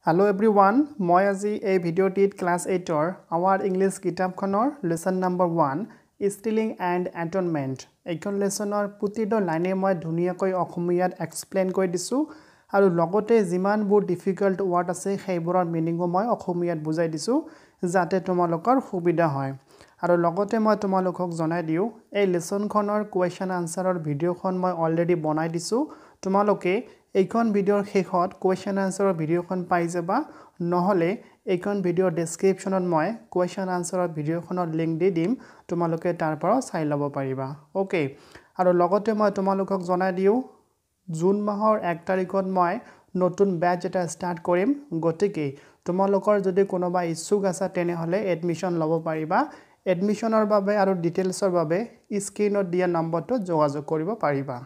Hello everyone, মই আজি এই ভিডিঅ'টিত ক্লাছ 8ৰ আমাৰ ইংলিছ কিতাপখনৰ লেসন নম্বৰ 1 স্টিলিং এণ্ড এটনমেণ্ট এইখন লেসনৰ প্ৰতিটো লাইনে মই ধুনীয়াকৈ অসমীয়াত এক্সপ্লেইন কৰি দিছোঁ আৰু লগতে যিমানবোৰ ডিফিকাল্ট ৱৰ্ড আছে সেইবোৰৰ মিনিংও মই অসমীয়াত বুজাই দিছোঁ যাতে তোমালোকৰ সুবিধা হয় আৰু লগতে মই তোমালোকক জনাই দিও এই লেসনখনৰ কোৱেশ্চন আনসাৰৰ ভিডিঅ'খন মই অলৰেডি বনাই দিছোঁ তোমালোকে এইখন ভিডিঅ'ৰ শেষত কোৱেশ্চন আনসাৰৰ ভিডিঅ'খন পাই যাবা নহলে এইখন ভিডিঅ'ৰ ডেসক্ৰিপচনত মই কোৱেশ্চন আনসাৰৰ ভিডিঅ'খনৰ লিংক দি দিম তোমালোকে তাৰ পৰা চাই ল'ব পাৰিবা ওকে আৰু লগতে মই তোমালোকক জনাই দিও জুন মাহৰ 1 তাৰিখত মই নতুন ব্যাচ এটা ষ্টাৰ্ট কৰিম গতিকে তোমালোকৰ যদি কোনোবা ইচ্ছুক আছে তেনেহলে এডমিশন ল'ব পাৰিবা এডমিশনৰ বাবে আৰু ডিটেইলছৰ বাবে স্ক্ৰিনত দিয়া নম্বৰটো যোগাযোগ কৰিব পাৰিবা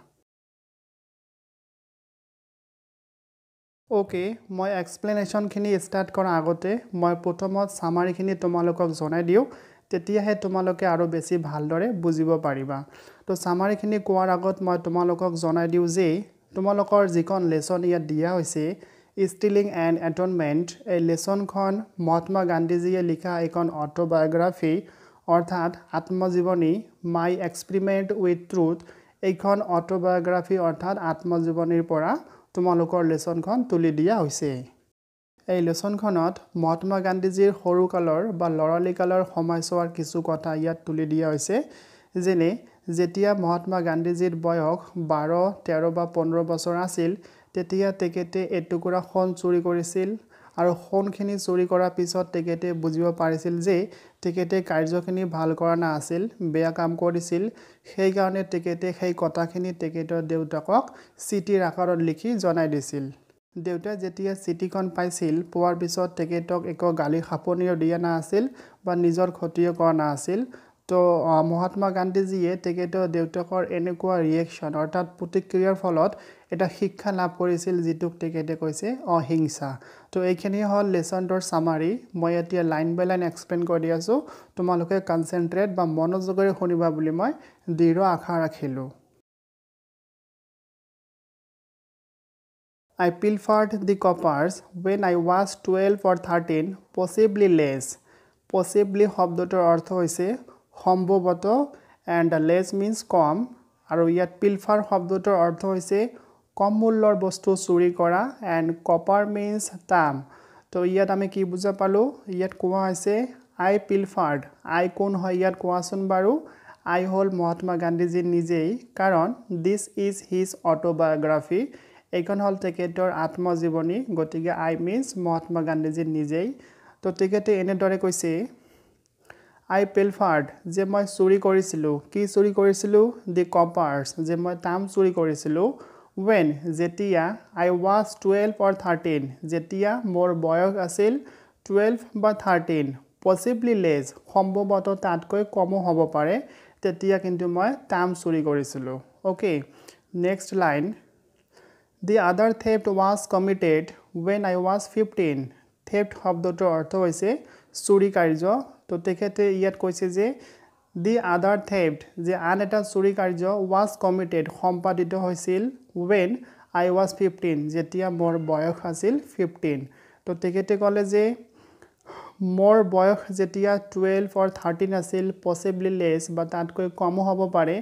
ওকে মই এক্সপ্লেনেশন খিনি স্টাৰ্ট কৰা আগতে মই প্ৰথমত সামাৰি খিনি তোমালোকক জনাই দিও তেতিয়াহে তোমালোকে আৰু বেছি ভালদৰে বুজিব পাৰিবা তো সামাৰি খিনি কোৱাৰ আগত মই তোমালোকক জনাই দিও যে তোমালোকৰ যিখন লেসন ইয়াত দিয়া হৈছে স্টিলিং এণ্ড এটনমেণ্ট এই লেসনখন মহাত্মা গান্ধীজীয়ে লিখা এখন অটোবায়োগ্ৰাফি অৰ্থাৎ আত্মজীৱনী মাই এক্সপেৰিমেন্ট উইথ ট্ৰুথ এইখন অটোবায়োগ্ৰাফি অৰ্থাৎ আত্মজীৱনীৰ পৰা তোমালোকৰ লেসনখন তুলি দিয়া হৈছে এই লেসনখনত মহাত্মা গান্ধীজীৰ সৰুকালৰ বা লৰালিকালৰ সময়ছোৱাৰ কিছু কথা ইয়াত তুলি দিয়া হৈছে যেনে যেতিয়া মহাত্মা গান্ধীজীৰ বয়স 12 13 বা 15 বছৰ আছিল তেতিয়া তেখেতে এটুকুৰা সোণ চুৰি কৰিছিল আৰু সোণখিনি চুৰি কৰাৰ পিছত তেখেতে বুজিব পাৰিছিল যে তেখেতে কাৰ্যখিনি ভাল কৰা না আছিল বেয়া কাম কৰিছিল সেই কাৰণে তেখেতে সেই কথাখিনি তেখেতৰ দেউতাকক চিঠিৰ আকাৰত লিখি জনাই দিছিল দেউতা যেতিয়া চিঠিখন পাইছিল পোৱাৰ পিছত তেখেতক একো গালি খাপনিও দিয়া না আছিল বা নিজৰ ক্ষতিও কৰা না আছিল তো মহাত্মা গান্ধীজীয়ে তেখেতৰ দেউতাকৰ এনেকুৱা ৰিএকশন অৰ্থাৎ প্ৰতিক্ৰিয়াৰ ফলত এটা শিক্ষা লাভ কৰিছিল যিটোক তেখেতে কৈছে অহিংসা তো এইখিনি হল লেসনটোৰ সামাৰি মই এতিয়া লাইন বাই লাইন এক্সপ্লেইন কৰি দি আছো তোমালোকে কনসেন্ট্ৰেট বা মনোযোগৰে শুনিবা বুলি মই দৃঢ় আশা ৰাখিলো I pilfered the coppers when I was 12 or 13, possibly less. Possibly শব্দটোৰ অৰ্থ হৈছে সম্ভৱত and less means কম আৰু ইয়াত pilfer শব্দটোৰ অৰ্থ হৈছে কম মূল্যৰ বস্তু চুৰি কৰা and copper means তাম তো ইয়াত আমি কি বুজা পালো ইয়াত কোৱা হৈছে I pilfered I কোন হয় ইয়াত কোৱাচোন বাৰু I হল মহাত্মা গান্ধীজী নিজেই কাৰণ this is his autobiography এইখন হল তেখেতৰ আত্মজীৱনী গতিকে I means মহাত্মা গান্ধীজী নিজেই তো তেখেতে এনেদৰে কৈছে I pilfered যে মই চুৰি কৰিছিলো কি চুৰি কৰিছিলো the coppers যে মই তাম চুৰি কৰিছিলো when যেতিয়া I was 12 or 13 যেতিয়া মোৰ বয়স আছিল 12 বা 13 possibly less সম্ভৱত তাতকৈ কম হ'ব পাৰে তেতিয়া কিন্তু মই তাম চুৰি কৰিছিলো okay next line The other theft was committed when I was 15. Theft শব্দটোৰ অৰ্থ হৈছে চুৰি কাৰ্য তো তেখেতে ইয়াত কৈছে যে the other theft যে আন এটা চুৰি কাৰ্য was committed সম্পাদিত হৈছিল when I was 15 যেতিয়া মোৰ বয়স আছিল 15 তো তেখেতে ক'লে যে মোৰ বয়স যেতিয়া 12 or 13 আছিল possibly less বা তাতকৈ কম হ'ব পাৰে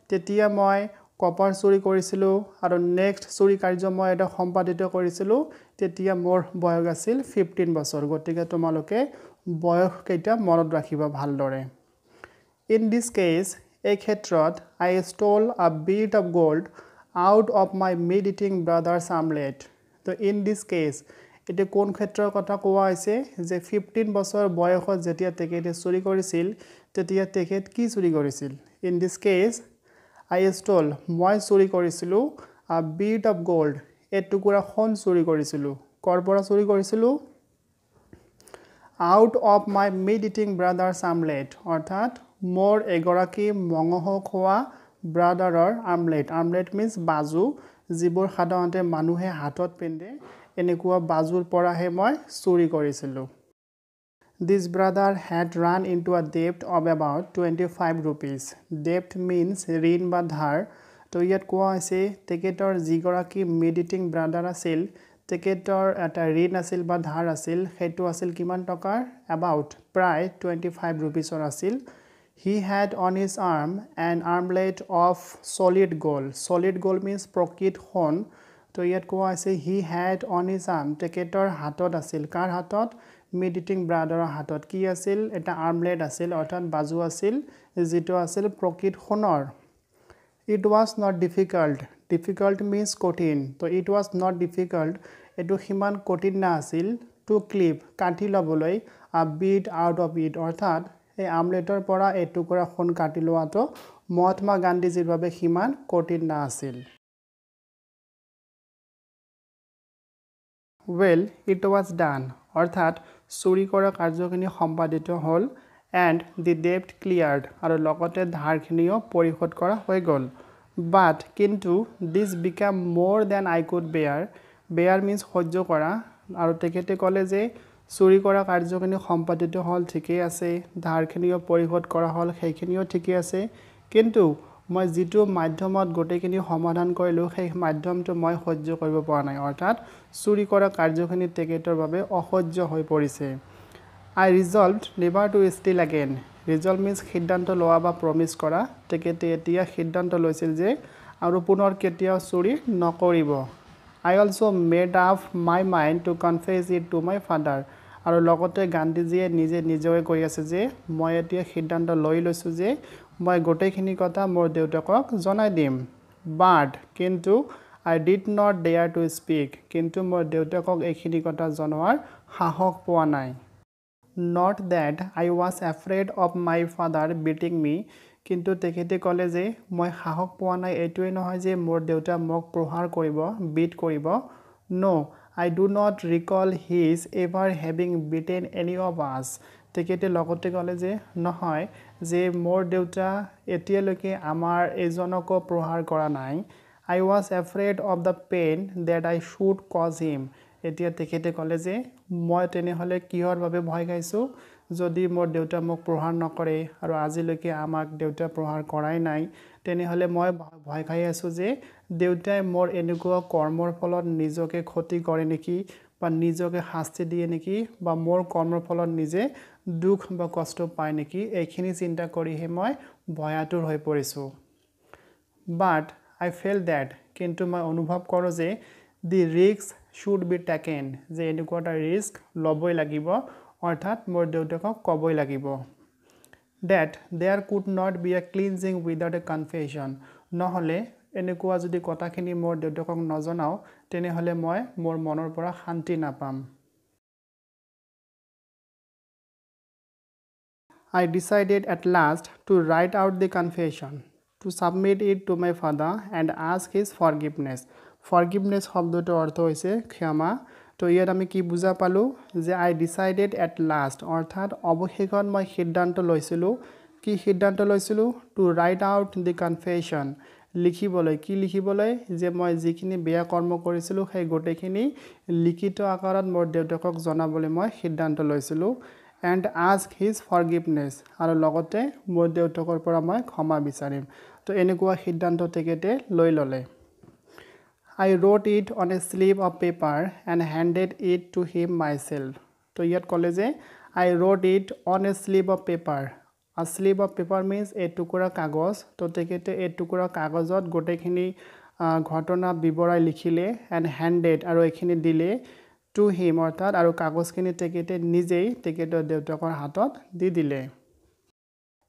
তেতিয়া মই কপাৰ চুৰি কৰিছিলো আৰু নেক্সট চুৰি কাৰ্য মই এটা সম্পাদিত কৰিছিলো তেতিয়া মোৰ বয়স আছিল 15 বছৰ গতিকে তোমালোকে বয়স কেইটা মনত ৰাখিবা ভালদৰে ইন দিস কেস এই ক্ষেত্ৰত I stole a bit of gold out of my meat-eating brother's omelet তো ইন দিস কেস এটা কোন ক্ষেত্ৰৰ কথা কোৱা হৈছে যে 15 বছৰ বয়সত যেতিয়া তেখেতে চুৰি কৰিছিল তেতিয়া তেখেত কি চুৰি কৰিছিল in this case I stole মই চুৰি কৰিছিলো a bit of gold এটুকুৰা সোণ চুৰি কৰিছিলো কৰ পৰা চুৰি কৰিছিলো out of my meat-eating brother's omelet অৰ্থাৎ মোৰ এগৰাকী মঙহ খোৱা ব্ৰাদাৰৰ আমলেট means বাজু যিবোৰ সাধাৰণতে মানুহে হাতত পিন্ধে এনেকুৱা বাজুৰ পৰাহে মই চুৰি কৰিছিলো This brother had run into a debt of about 25 rupees. Debt means ঋণ বা ধাৰ তো ইয়াত কোৱা হৈছে তেখেতৰ যিগৰাকী মেডিটিং ব্ৰাদাৰ আছিল তেখেতৰ এটা ঋণ আছিল বা ধাৰ আছিল সেইটো আছিল কিমান টকাৰ about প্ৰায় 25 rupees আছিল he had on his arm an armlet of solid gold means প্ৰকৃত সোণ তো ইয়াত কোৱা আছে he had on his arm তেখেতৰ হাতত আছিল কাৰ হাতত mid eating brother হাতত কি আছিল এটা armlet আছিল অৰ্থাৎ বাজু আছিল যেটো আছিল প্ৰকৃত সোণৰ It was not difficult means কঠিন তো it was not difficult এটো হিমান কঠিন না আছিল to clip কাটি লবলৈ a bit out of it অৰ্থাৎ এই আমলেটৰ পৰা এই টুকুৰা সোণ কাটি লোৱাটো মহাত্মা গান্ধীজীৰ বাবে হিমান কঠিন না আছিল Well it was done অৰ্থাৎ চুৰি কৰা কাৰ্যখিনি সম্পাদিত হ'ল and the debt cleared আৰু লগতে ধাৰখিনিও পৰিশোধ কৰা হৈ গ'ল but কিন্তু this became more than I could bear means সহ্য কৰা আৰু তেখেতে ক'লে যে চুৰি কৰা কাৰ্যখিনি সম্পাদিত হ'ল ঠিকই আছে ধাৰখিনিও পৰিশোধ কৰা হ'ল সেইখিনিও ঠিকই আছে কিন্তু মই যেটো মাধ্যমত গোটেইখিনি সমাধান কৰিলো সেই মাধ্যমটো মই সহ্য কৰিব পৰা নাই অৰ্থাৎ চুৰি কৰা কাৰ্যখিনি তেখেতৰ বাবে অসহ্য হৈ পৰিছে I resolved never to steal again resolve means সিদ্ধান্ত লোৱা বা প্ৰমিস কৰা তেখেতে এতিয়া সিদ্ধান্ত লৈছিল যে আৰু পুনৰ কেতিয়াও চুৰি নকৰিব I also made up my mind to confess it to my father আৰু লগতে গান্ধীজীয়ে নিজে কৈ আছে যে মই এতিয়া সিদ্ধান্ত লৈ লৈছো যে মই গোটেইখিনি কথা মোৰ দেউতাকক জনাই দিম but কিন্তু I did not dare to speak কিন্তু মোৰ দেউতাকক এইখিনি কথা জনোৱাৰ সাহস পোৱা নাই Not that I was afraid of my father beating me কিন্তু তেখেতে ক'লে যে মই সাহস পোৱা নাই এইটোৱে নহয় যে মোৰ দেউতা মোক প্ৰহাৰ কৰিব beat কৰিব No I do not recall his ever having beaten any of us তেখেতে লগতে ক'লে যে নহয় যে মোৰ দেউতা এতিয়ালৈকে আমাৰ এজনকো প্ৰহাৰ কৰা নাই I was afraid of the pain that I should cause him এতিয়া তেখেতে ক'লে যে মই তেনেহলে কিহৰ বাবে ভয় খাইছো যদি মোৰ দেউতা মোক প্ৰহাৰ নকৰে আৰু আজিলৈকে আমাক দেউতা প্ৰহাৰ কৰাই নাই তেনেহলে মই ভয় খাই আছো যে দেউতাই মোৰ এনেকুৱা কৰ্মৰ ফলত নিজকে ক্ষতি কৰে নেকি বা নিজকে শাস্তি দিয়ে নেকি বা মোৰ কৰ্মৰ ফলত নিজে দুখ বা কষ্ট পায় নেকি এইখিনি চিন্তা কৰিহে মই ভয়াতুৰ হৈ পৰিছো but I felt that কিন্তু মই অনুভৱ কৰো যে the risks should be taken যে এনেকুৱা এটা ৰিস্ক লবই লাগিব অৰ্থাৎ মোৰ দেউতাকক কবই লাগিব that there could not be a cleansing without a confession নহলে এনেকুৱা যদি কথাখিনি মোৰ দেউতাকক নজনাও তেনেহলে মই মোৰ মনৰ পৰা শান্তি নাপাম I decided at last to write out the confession to submit it to my father and ask his forgiveness forgiveness শব্দটো অৰ্থ হৈছে ক্ষমা তো ইয়াত আমি কি বুজা পালো যে I decided at last অৰ্থাৎ অৱশেষত মই সিদ্ধান্ত লৈছিলো কি সিদ্ধান্ত লৈছিলো to write out the confession লিখিবলৈ যে মই যিখিনি বেয়া কৰ্ম কৰিছিলো সেই গোটেইখিনি লিখিত আকাৰত মোৰ দেউতাকক জনাবলৈ মই সিদ্ধান্ত লৈছিলো and ask his forgiveness আৰু লগতে মোৰ দেউতাকৰ পৰা মই ক্ষমা বিচাৰিম তো এনেকুৱা সিদ্ধান্ত তেখেতে লৈ ললে I wrote it on a slip of paper and handed it to him myself তো ইয়াত ক'লে যে I wrote it on a slip of paper a slip of paper means a টুকুৰা কাগজ তো তেখেতে এই টুকুৰা কাগজত গোটেইখিনি ঘটনা বিৱৰাই লিখিলে and handed আৰু এইখিনি দিলে to him অৰ্থাৎ আৰু কাগজখিনি তেখেতে নিজেই তেখেতৰ দেউতাকৰ হাতত দি দিলে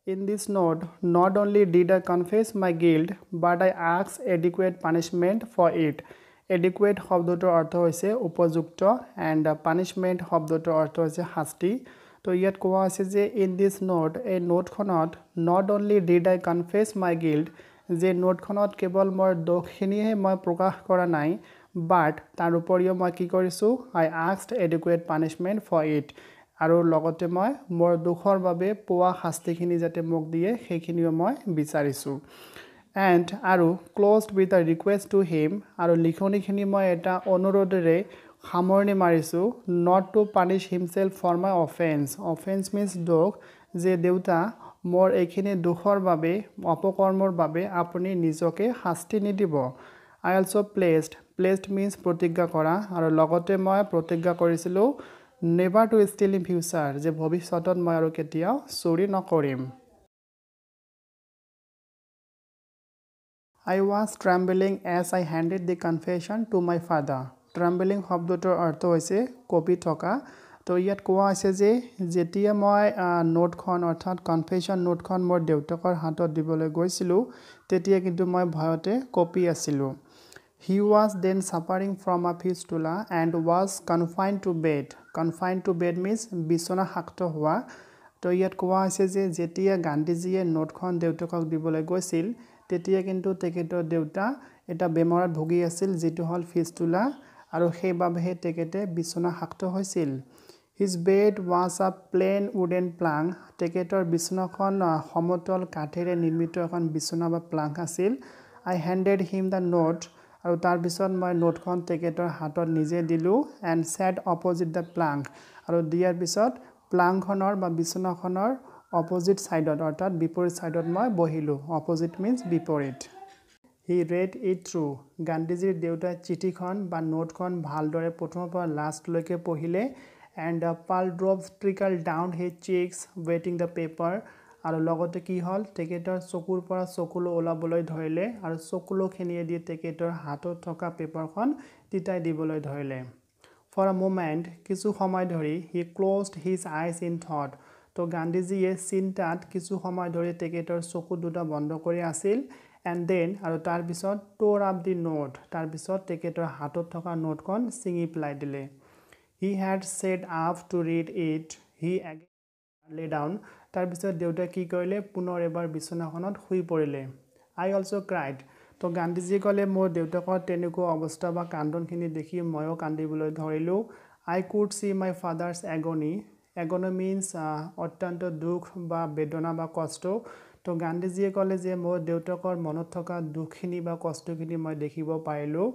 In this note, not only did I confess my guilt, but I asked adequate punishment for it. Adequate শব্দটোৰ অৰ্থ হৈছে উপযুক্ত and punishment শব্দটোৰ অৰ্থ হৈছে শাস্তি তো ইয়াত কোৱা আছে যে in this note এই নোটখনত not only did I confess my guilt যে নোটখনত কেৱল মোৰ দোষখিনিহে মই প্ৰকাশ কৰা নাই but তাৰ উপৰিও মই কি কৰিছো I asked adequate punishment for it আৰু লগতে মই মোৰ দুখৰ বাবে পোৱা শাস্তিখিনি যাতে মোক দিয়ে সেইখিনিও মই বিচাৰিছো and আৰু closed with a request to him আৰু লিখনিখিনি মই এটা অনুৰোধৰে সামৰণি মাৰিছো not to punish himself for my offense means দুখ যে দেউতা মোৰ এইখিনি দুখৰ বাবে অপকৰ্মৰ বাবে আপুনি নিজকে শাস্তি নিদিব I also placed placed means প্ৰতিজ্ঞা কৰা আৰু লগতে মই প্ৰতিজ্ঞা কৰিছিলোঁ never to steal in future যে ভৱিষ্যতত মই আৰু কেতিয়াও চুৰি নকৰিম I was trembling as I handed the confession to my father. Trembling শব্দটোৰ অৰ্থ হৈছে কঁপি থকা তো ইয়াত কোৱা হৈছে যে যেতিয়া মই নোটখন অৰ্থাৎ কনফেশ্যন নোটখন মোৰ দেউতাকৰ হাতত দিবলৈ গৈছিলোঁ তেতিয়া কিন্তু মই ভয়তে কঁপি আছিলোঁ He was then suffering from a fistula and was confined to bed. Confined to bed means বিছনা শাক্ত হোৱা তো ইয়াত কোৱা হৈছে যে যেতিয়া গান্ধীজীয়ে নোটখন দেউতাকক দিবলৈ গৈছিল তেতিয়া কিন্তু তেখেতৰ দেউতা এটা বেমাৰত ভুগি আছিল যেটো হল ফিস্টুলা আৰু সেইবাবে তেখেতে বিছনা শাক্ত হৈছিল His bed was a plain wooden plank. তেখেতৰ বিছনাখন সমতল কাঠেৰে নিৰ্মিত এখন বিছনা বা প্লাংক আছিল I handed him the note আৰু তাৰ পিছত মই নোটখন তেখেতৰ হাতত নিজে দিলোঁ and sat opposite the plank আৰু দিয়াৰ পিছত প্লাংকখনৰ বা বিছনাখনৰ অপোজিট সাইডত অৰ্থাৎ বিপৰীত সাইডত মই বহিলোঁ অপোজিট মিন্স বিপৰীত He read it through. গান্ধীজীৰ দেউতাই চিঠিখন বা নোটখন ভালদৰে প্ৰথমৰ পৰা লাষ্টলৈকে পঢ়িলে and pearl drops trickled down his cheeks wetting the paper আৰু লগতে কি হল তেখেতৰ চকুৰ পৰা চকুলো ওলাবলৈ ধৰিলে আৰু চকুলোখিনিয়ে দি তেখেতৰ হাতত থকা পেপাৰখন তিতাই দিবলৈ ধৰিলে For a moment কিছু সময় ধৰি he closed his eyes in thought তো গান্ধীজীয়ে চিন্তাত কিছু সময় ধৰি তেখেতৰ চকু দুটা বন্ধ কৰি আছিল and then আৰু তাৰ পিছত tore up the note তাৰ পিছত তেখেতৰ হাতত থকা নোটখন ছিঙি পেলাই দিলে He had set up to read it. He again lay down. তাৰ পিছত দেউতা কি কৰিলে পুনৰ এবাৰ বিছনাখনত শুই পৰিলে I also cried. তো গান্ধীজী ক'লে মোৰ দেউতাকৰ তেনেকুৱা অৱস্থা বা কান্দনখিনি দেখি ময়ো কান্দিবলৈ ধৰিলোঁ I could see my father's agony. Agony means অত্যন্ত দুখ বা বেদনা বা কষ্ট তো গান্ধীজীয়ে ক'লে যে মোৰ দেউতাকৰ মনত থকা দুখখিনি বা কষ্টখিনি মই দেখিব পাৰিলোঁ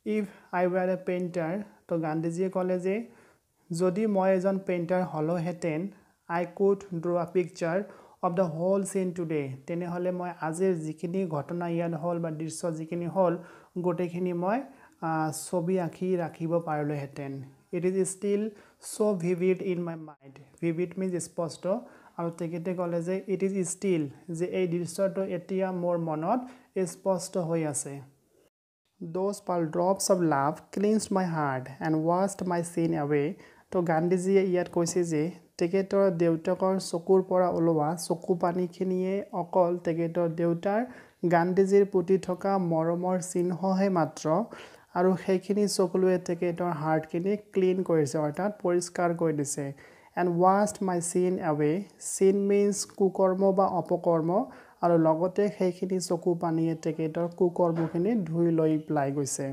If I were a painter তো গান্ধীজীয়ে ক'লে যে যদি মই এজন painter হলোহেঁতেন I could draw a picture of the whole scene today তেনেহলে মই আজিৰ যিখিনি ঘটনা ইয়াত হল বা দৃশ্য যিখিনি হল গোটেইখিনি মই ছবি আঁকি ৰাখিব পাৰিলোহেঁতেন It is still so vivid in my mind vivid means স্পষ্ট আৰু তেখেতে ক'লে যে it is still যে এই দৃশ্যটো এতিয়া মোৰ মনত স্পষ্ট হৈ আছে Those pearl drops of love cleansed my heart and washed my sin away. তো গান্ধীজীয়ে ইয়াত কৈছে যে তেখেতৰ দেউতাকৰ চকুৰ পৰা ওলোৱা চকু পানীখিনিয়ে অকল তেখেতৰ দেউতাৰ গান্ধীজীৰ প্ৰতি থকা মৰমৰ চিহ্নহে মাত্ৰ আৰু সেইখিনি চকুলোৱে তেখেতৰ হাৰ্টখিনি ক্লিন কৰিছে অৰ্থাৎ পৰিষ্কাৰ কৰি দিছে and washed my sin away. Sin means কুকৰ্ম বা অপকৰ্ম আৰু লগতে সেইখিনি চকু পানীয়ে তেখেতৰ কুকৰ্মখিনি ধুই লৈ পেলাই গৈছে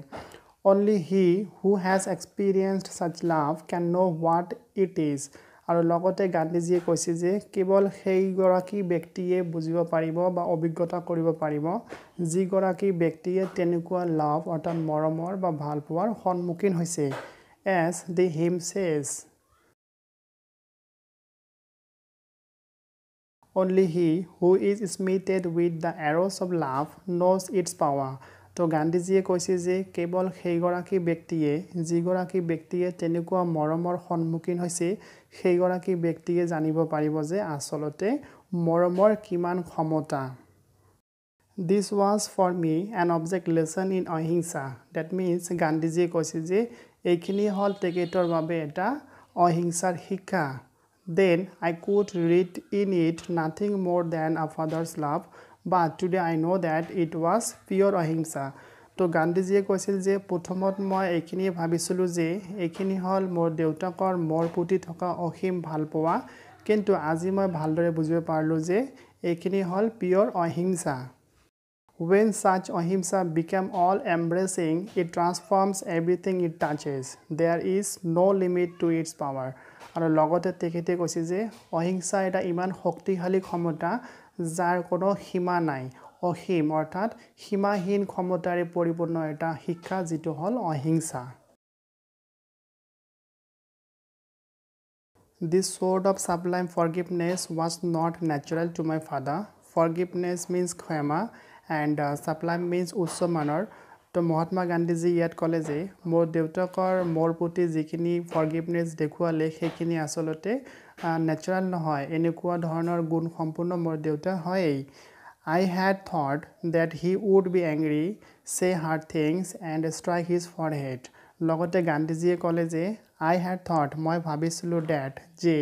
Only he who has experienced such love can know what it is আৰু লগতে গান্ধীজীয়ে কৈছে যে কেৱল সেইগৰাকী ব্যক্তিয়ে বুজিব পাৰিব বা অভিজ্ঞতা কৰিব পাৰিব যিগৰাকী ব্যক্তিয়ে তেনেকুৱা লাভ অৰ্থাৎ মৰমৰ বা ভালপোৱাৰ সন্মুখীন হৈছে as the hymn says Only he who is smitten with the arrows of love knows its power. তো গান্ধীজীয়ে কৈছে যে কেৱল সেইগৰাকী ব্যক্তিয়ে যিগৰাকী ব্যক্তিয়ে তেনেকুৱা মৰমৰ সন্মুখীন হৈছে সেইগৰাকী ব্যক্তিয়ে জানিব পাৰিব যে আচলতে মৰমৰ কিমান ক্ষমতা This was for me an object lesson in ahimsa. That means গান্ধীজীয়ে কৈছে যে এইখিনি হল তেখেতৰ বাবে এটা অহিংসাৰ শিক্ষা Then I could read in it nothing more than a father's love, but today I know that it was pure ahimsa. তো গান্ধীজীয়ে কৈছিল যে প্ৰথমত মই এইখিনি ভাবিছিলোঁ যে এইখিনি হল মোৰ দেউতাকৰ মোৰ প্ৰতি থকা অসীম ভালপোৱা কিন্তু আজি মই ভালদৰে বুজিব পাৰিলোঁ যে এইখিনি হল pure ahimsa. When such ahimsa became all embracing, it transforms everything it touches. There is no limit to its power. আৰু লগতে তেখেতে কৈছে যে অহিংসা এটা ইমান শক্তিশালী ক্ষমতা যাৰ কোনো সীমা নাই অসীম অৰ্থাৎ সীমাহীন ক্ষমতাৰে পৰিপূৰ্ণ এটা শিক্ষা যেটো হল অহিংসা This sort of sublime forgiveness was not natural to my father. Forgiveness means ক্ষমা and sublime means উচ্চ মানৰ তো মহাত্মা গান্ধীজি ইয়াত ক'লে যে মোৰ দেউতাকৰ মোৰ প্ৰতি যিখিনি ফৰগিভনেছ দেখুৱালে সেইখিনি আচলতে নেচাৰেল নহয় এনেকুৱা ধৰণৰ গুণ সম্পূৰ্ণ মোৰ দেউতা হয়েই I had thought that he would be angry, say hard things and strike his forehead. লগতে গান্ধীজিয়ে ক'লে যে I had thought মই ভাবিছিলোঁ that যে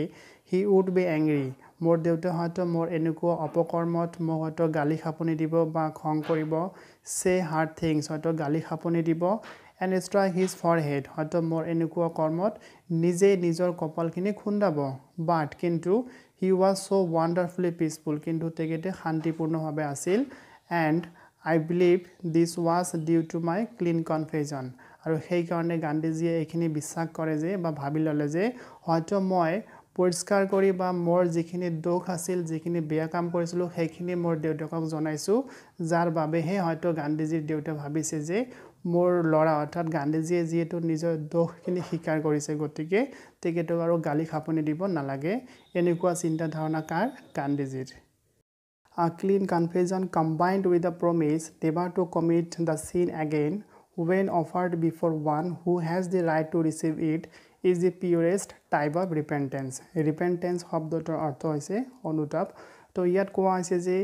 he would be angry. মোৰ দেউতা হয়তো মোৰ এনেকুৱা অপকৰ্মত মোক হয়তো গালি খাপনি দিব বা খং কৰিব say hard things হয়তো গালি খাপনি দিব and strike his forehead হয়তো মোৰ এনেকুৱা কৰ্মত নিজে নিজৰ কপালখিনি খুন্দাব but কিন্তু he was so wonderfully peaceful কিন্তু তেখেতে শান্তিপূৰ্ণভাৱে আছিল and I believe this was due to my clean confession আৰু সেই কাৰণে গান্ধীজিয়ে এইখিনি বিশ্বাস কৰে যে বা ভাবি ল'লে যে হয়তো মই পৰিষ্কাৰ কৰি বা মোৰ যিখিনি দোষ আছিল যিখিনি বেয়া কাম কৰিছিলোঁ সেইখিনি মোৰ দেউতাকক জনাইছোঁ যাৰ বাবেহে হয়তো গান্ধীজিৰ দেউতা ভাবিছে যে মোৰ ল'ৰা অৰ্থাৎ গান্ধীজিয়ে যিহেতু নিজৰ দোষখিনি স্বীকাৰ কৰিছে গতিকে তেখেতক আৰু গালি খাপনি দিব নালাগে এনেকুৱা চিন্তা ধাৰণা কাৰ গান্ধীজিৰ A clean confession combined with a promise never to commit the sin again when offered before one who has the right to receive it is the purest type of repentance. Repentance শব্দটোৰ অৰ্থ হৈছে অনুতাপ তো ইয়াত কোৱা হৈছে যে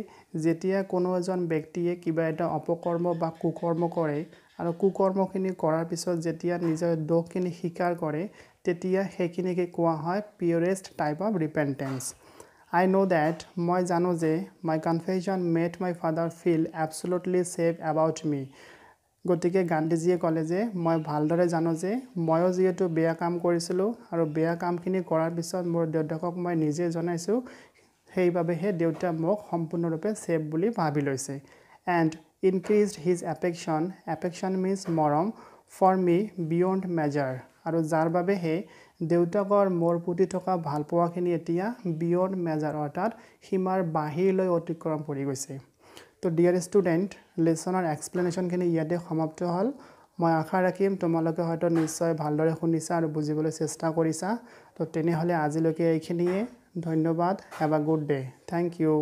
যেতিয়া কোনো এজন ব্যক্তিয়ে কিবা এটা অপকৰ্ম বা কুকৰ্ম কৰে আৰু কুকৰ্মখিনি কৰাৰ পিছত যেতিয়া নিজৰ দোষখিনি স্বীকাৰ কৰে তেতিয়া সেইখিনিকে কোৱা হয় purest type of repentance. I know that মই জানো যে my confession made my father feel absolutely safe about me. গতিকে গান্ধীজিয়ে ক'লে যে মই ভালদৰে জানো যে ময়ো যিহেতু বেয়া কাম কৰিছিলোঁ আৰু বেয়া কামখিনি কৰাৰ পিছত মোৰ দেউতাকক মই নিজে জনাইছোঁ সেইবাবেহে দেউতা মোক সম্পূৰ্ণৰূপে ছেফ বুলি ভাবি লৈছে and increased his affection means মৰম for me beyond measure আৰু যাৰ বাবেহে দেউতাকৰ মোৰ প্ৰতি থকা ভালপোৱাখিনি এতিয়া beyond measure অৰ্থাৎ সীমাৰ বাহিৰলৈ অতিক্ৰম কৰি গৈছে তো ডিয়াৰ ষ্টুডেণ্ট লেছনৰ এক্সপ্লেনেশ্যনখিনি ইয়াতে সমাপ্ত হ'ল মই আশা ৰাখিম তোমালোকে হয়তো নিশ্চয় ভালদৰে শুনিছা আৰু বুজিবলৈ চেষ্টা কৰিছা তো তেনেহ'লে আজিলৈকে এইখিনিয়ে ধন্যবাদ have a good day thank U